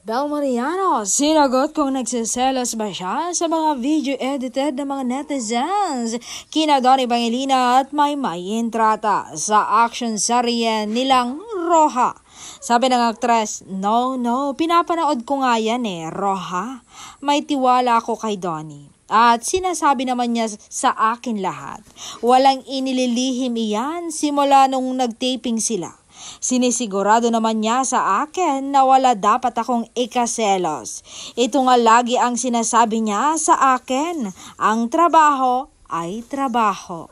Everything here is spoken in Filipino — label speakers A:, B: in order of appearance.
A: Bel Mariano, sinagot kung nagsiselos ba siya sa mga video edited ng mga netizens kina Donnie Pangilinan at Maymay Entrata sa action serye nilang Roja. Sabi ng aktres, no, pinapanood ko nga yan Roja. May tiwala ako kay Donnie. At sinasabi naman niya sa akin lahat. Walang inililihim iyan simula nung nagtaping sila. Sinisigurado naman niya sa akin na wala dapat akong ikaselos. Ito nga lagi ang sinasabi niya sa akin, ang trabaho ay trabaho.